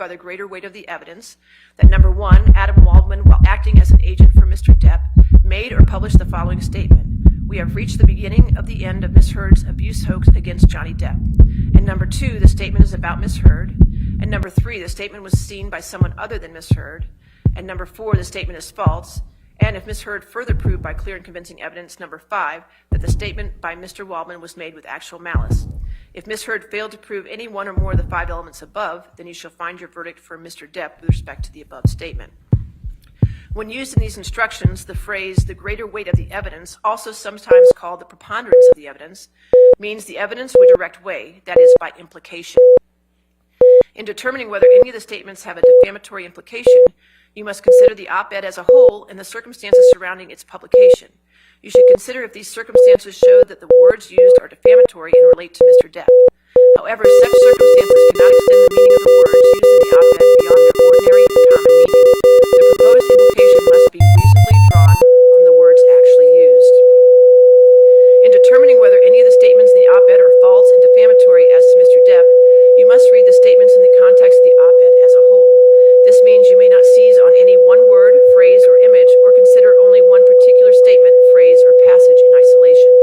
by the greater weight of the evidence that number one, Adam Waldman, while acting as an agent for Mr. Depp, made or published the following statement: "We have reached the beginning of the end of Ms. Heard's abuse hoax against Johnny Depp." And number two, the statement is about Ms. Heard. And number three, the statement was seen by someone other than Ms. Heard. And number four, the statement is false. And if Ms. Heard further proved by clear and convincing evidence, number five, that the statement by Mr. Waldman was made with actual malice. If Ms. Heard failed to prove any one or more of the five elements above, then you shall find your verdict for Mr. Depp with respect to the above statement. When used in these instructions, the phrase, "the greater weight of the evidence," also sometimes called the preponderance of the evidence, means the evidence would direct way, that is, by implication. In determining whether any of the statements have a defamatory implication, you must consider the op-ed as a whole and the circumstances surrounding its publication. You should consider if these circumstances show that the words used are defamatory and relate to Mr. Depp. However, such circumstances cannot extend the meaning of the words used in the op-ed beyond their ordinary and common meaning. The proposed implication must be reasonably drawn from the words actually used. In determining whether any of the statements in the op-ed are false and defamatory as to Mr. Depp, you must read the statements in the context of the op-ed as a whole. This means you may not seize on any one word, phrase, or image, or consider only one particular statement, phrase, or passage in isolation.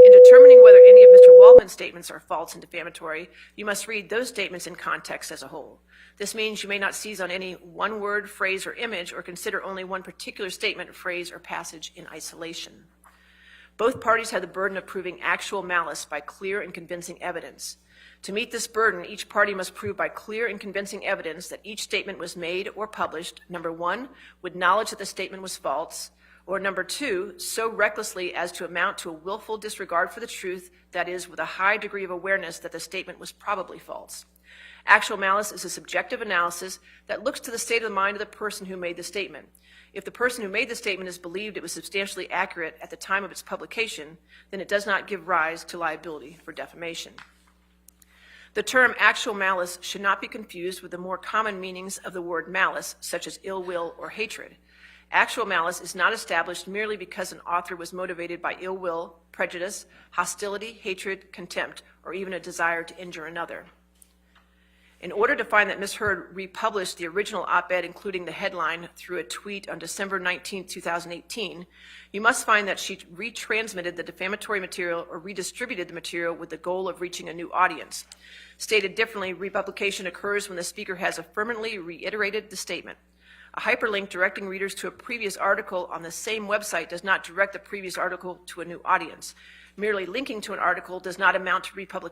In determining whether any of Mr. Waldman's statements are false and defamatory, you must read those statements in context as a whole. This means you may not seize on any one word, phrase, or image, or consider only one particular statement, phrase, or passage in isolation. Both parties have the burden of proving actual malice by clear and convincing evidence. To meet this burden, each party must prove by clear and convincing evidence that each statement was made or published, number one, with knowledge that the statement was false, or number two, so recklessly as to amount to a willful disregard for the truth, that is, with a high degree of awareness that the statement was probably false. Actual malice is a subjective analysis that looks to the state of the mind of the person who made the statement. If the person who made the statement is believed it was substantially accurate at the time of its publication, then it does not give rise to liability for defamation. The term actual malice should not be confused with the more common meanings of the word malice, such as ill will or hatred. Actual malice is not established merely because an author was motivated by ill will, prejudice, hostility, hatred, contempt, or even a desire to injure another. In order to find that Ms. Heard republished the original op-ed, including the headline, through a tweet on December 19, 2018, you must find that she retransmitted the defamatory material or redistributed the material with the goal of reaching a new audience. Stated differently, republication occurs when the speaker has affirmatively reiterated the statement. A hyperlink directing readers to a previous article on the same website does not direct the previous article to a new audience. Merely linking to an article does not amount to republication.